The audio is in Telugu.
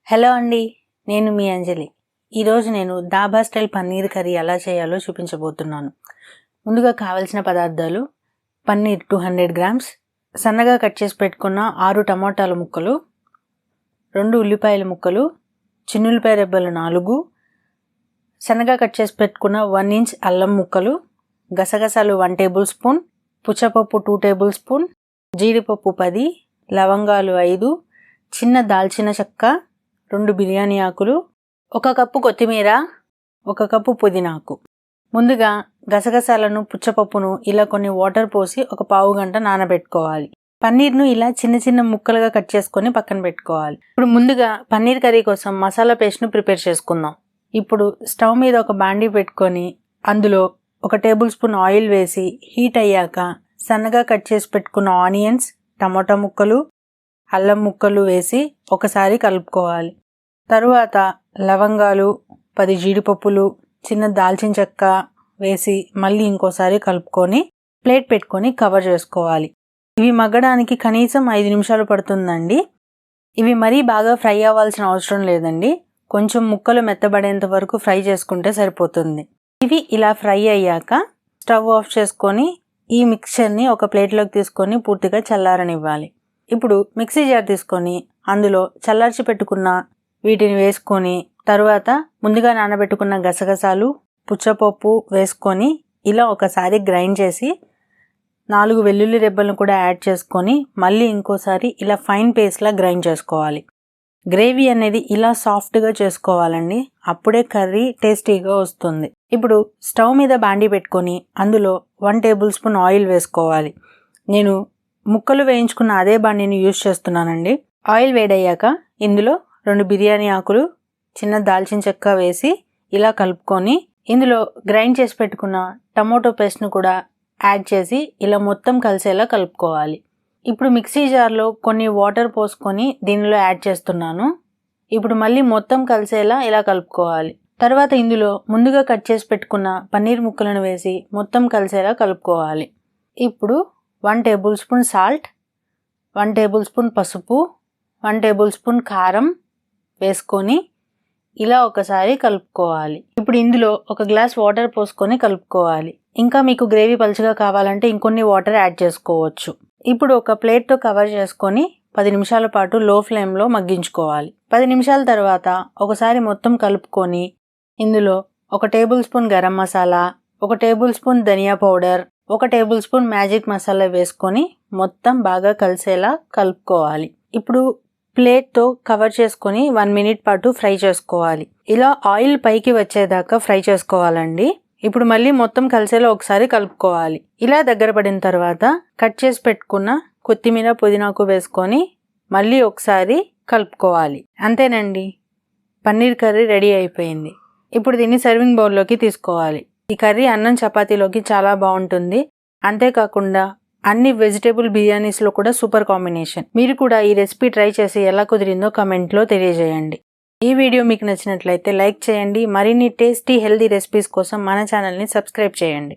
హలో అండి, నేను మీ అంజలి. ఈరోజు నేను డాబా స్టైల్ పన్నీర్ కర్రీ ఎలా చేయాలో చూపించబోతున్నాను. ముందుగా కావలసిన పదార్థాలు: పన్నీర్ 200 గ్రామ్స్, సన్నగా కట్ చేసి పెట్టుకున్న 6 టమాటాల ముక్కలు, 2 ఉల్లిపాయల ముక్కలు, చిన్నుల్లిపాయ రెబ్బలు 4, సన్నగా కట్ చేసి పెట్టుకున్న 1 ఇంచ్ అల్లం ముక్కలు, గసగసాలు 1 టేబుల్ స్పూన్, పుచ్చపప్పు 2 టేబుల్ స్పూన్, జీడిపప్పు 10, లవంగాలు 5, చిన్న దాల్చిన చెక్క, 2 బిర్యానీ ఆకులు, 1 కప్పు కొత్తిమీర, 1 కప్పు పుదీనాకు. ముందుగా గసగసాలను, పుచ్చపప్పును ఇలా కొన్ని వాటర్ పోసి ఒక పావు గంట నానబెట్టుకోవాలి. పన్నీర్ను ఇలా చిన్న చిన్న ముక్కలుగా కట్ చేసుకొని పక్కన పెట్టుకోవాలి. ఇప్పుడు ముందుగా పన్నీర్ కర్రీ కోసం మసాలా పేస్ట్ను ప్రిపేర్ చేసుకుందాం. ఇప్పుడు స్టవ్ మీద ఒక బాండీ పెట్టుకొని అందులో 1 టేబుల్ స్పూన్ ఆయిల్ వేసి హీట్ అయ్యాక సన్నగా కట్ చేసి పెట్టుకున్న ఆనియన్స్, టమాటా ముక్కలు, అల్లం ముక్కలు వేసి ఒకసారి కలుపుకోవాలి. తరువాత లవంగాలు, 10 జీడిపప్పులు, చిన్న దాల్చిన చెక్క వేసి మళ్ళీ ఇంకోసారి కలుపుకొని ప్లేట్ పెట్టుకొని కవర్ చేసుకోవాలి. ఇవి మగ్గడానికి కనీసం 5 నిమిషాలు పడుతుందండి. ఇవి మరీ బాగా ఫ్రై అవ్వాల్సిన అవసరం లేదండి. కొంచెం ముక్కలు మెత్తబడేంత వరకు ఫ్రై చేసుకుంటే సరిపోతుంది. ఇవి ఇలా ఫ్రై అయ్యాక స్టవ్ ఆఫ్ చేసుకొని ఈ మిక్చర్ని ఒక ప్లేట్లోకి తీసుకొని పూర్తిగా చల్లారనివ్వాలి. ఇప్పుడు మిక్సీ జార్ తీసుకొని అందులో చల్లార్చి పెట్టుకున్న వీటిని వేసుకొని తరువాత ముందుగా నానబెట్టుకున్న గసగసాలు, పుచ్చపప్పు వేసుకొని ఇలా ఒకసారి గ్రైండ్ చేసి 4 వెల్లుల్లి రెబ్బలను కూడా యాడ్ చేసుకొని మళ్ళీ ఇంకోసారి ఇలా ఫైన్ పేస్ట్లా గ్రైండ్ చేసుకోవాలి. గ్రేవీ అనేది ఇలా సాఫ్ట్గా చేసుకోవాలండి, అప్పుడే కర్రీ టేస్టీగా వస్తుంది. ఇప్పుడు స్టవ్ మీద బాండీ పెట్టుకొని అందులో 1 టేబుల్ స్పూన్ ఆయిల్ వేసుకోవాలి. నేను ముక్కలు వేయించుకున్న అదే బాండీని యూజ్ చేస్తున్నానండి. ఆయిల్ వేడయ్యాక ఇందులో 2 బిర్యానీ ఆకులు, చిన్న దాల్చిన చెక్క వేసి ఇలా కలుపుకొని ఇందులో గ్రైండ్ చేసి పెట్టుకున్న టమోటో పేస్ట్ను కూడా యాడ్ చేసి ఇలా మొత్తం కలిసేలా కలుపుకోవాలి. ఇప్పుడు మిక్సీ జార్లో కొన్ని వాటర్ పోసుకొని దీనిలో యాడ్ చేస్తున్నాను. ఇప్పుడు మళ్ళీ మొత్తం కలిసేలా ఇలా కలుపుకోవాలి. తర్వాత ఇందులో ముందుగా కట్ చేసి పెట్టుకున్న పన్నీర్ ముక్కలను వేసి మొత్తం కలిసేలా కలుపుకోవాలి. ఇప్పుడు 1 table spoon salt, 1 table spoon పసుపు, 1 టేబుల్ స్పూన్ కారం వేసుకొని ఇలా ఒకసారి కలుపుకోవాలి. ఇప్పుడు ఇందులో 1 గ్లాస్ వాటర్ పోసుకొని కలుపుకోవాలి. ఇంకా మీకు గ్రేవీ పలుచగా కావాలంటే ఇంకొన్ని వాటర్ యాడ్ చేసుకోవచ్చు. ఇప్పుడు ఒక ప్లేట్తో కవర్ చేసుకొని 10 నిమిషాల పాటు లో ఫ్లేమ్లో మగ్గించుకోవాలి. 10 నిమిషాల తర్వాత ఒకసారి మొత్తం కలుపుకొని ఇందులో 1 tablespoon garam masala, 1 tablespoon dhania powder, 1 tablespoon magic masala వేసుకొని మొత్తం బాగా కలిసేలా కలుపుకోవాలి. ఇప్పుడు ప్లేట్తో కవర్ చేసుకొని 1 మినిట్ పాటు ఫ్రై చేసుకోవాలి. ఇలా ఆయిల్ పైకి వచ్చేదాకా ఫ్రై చేసుకోవాలండి. ఇప్పుడు మళ్ళీ మొత్తం కలిసేలా ఒకసారి కలుపుకోవాలి. ఇలా దగ్గర పడిన తర్వాత కట్ చేసి పెట్టుకున్న కొత్తిమీర, పుదీనాకు వేసుకొని మళ్ళీ ఒకసారి కలుపుకోవాలి. అంతేనండి, పన్నీర్ కర్రీ రెడీ అయిపోయింది. ఇప్పుడు దీన్ని సర్వింగ్ బౌల్లోకి తీసుకోవాలి. ఈ కర్రీ అన్నం, చపాతీలోకి చాలా బాగుంటుంది. అంతేకాకుండా అన్ని వెజిటేబుల్ బిర్యానీస్లో కూడా సూపర్ కాంబినేషన్. మీరు కూడా ఈ రెసిపీ ట్రై చేసి ఎలా కుదిరిందో కమెంట్లో తెలియజేయండి. ఈ వీడియో మీకు నచ్చినట్లయితే లైక్ చేయండి. మరిన్ని టేస్టీ హెల్దీ రెసిపీస్ కోసం మన ఛానల్ని సబ్స్క్రైబ్ చేయండి.